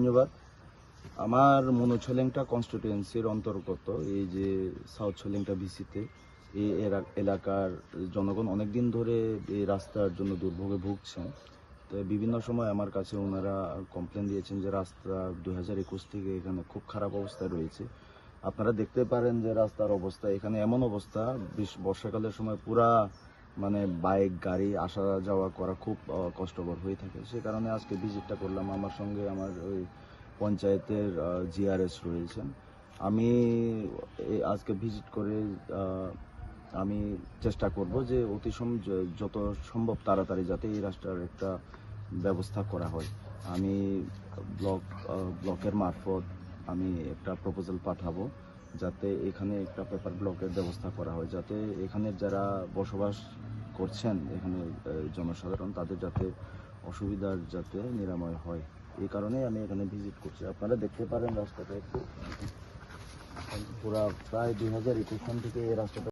ধন্যবাদ। আমার মনোছলেংটা কনস্টিটিউয়েন্সির অন্তর্গত এই যে সাউথ ছলেংটা ভিসিতে এই এলাকার জনগণ অনেকদিন ধরে এই রাস্তার জন্য দুর্ভোগে ভুগছেন। তো বিভিন্ন সময় আমার কাছে ওনারা কমপ্লেন দিয়েছেন যে রাস্তা 2021 থেকে এখানে খুব খারাপ অবস্থায় রয়েছে। আপনারা দেখতে পারেন যে রাস্তার অবস্থা এখানে এমন অবস্থা, বর্ষাকালের সময় পুরা মানে বাইক গাড়ি আসা যাওয়া করা খুব কষ্টকর হয়ে থাকে। সে কারণে আজকে ভিজিটটা করলাম। আমার সঙ্গে আমার ওই পঞ্চায়েতের জিআরএস রয়েছেন। আমি আজকে ভিজিট করে আমি চেষ্টা করব যে যত সম্ভব তাড়াতাড়ি যাতে এই রাস্তার একটা ব্যবস্থা করা হয়। আমি ব্লকের মারফত আমি একটা প্রপোজাল পাঠাবো যাতে এখানে একটা পেপার ব্লকের ব্যবস্থা করা হয়, যাতে এখানের যারা বসবাস করছেন এখানে জনসাধারণ তাদের যাতে অসুবিধার যাতে নিরাময় হয়। এই কারণে আমি এখানে ভিজিট করছি। আপনারা দেখতে পারেন রাস্তাটা একটু পুরা প্রায় 2021 সাল থেকে এই রাস্তাটা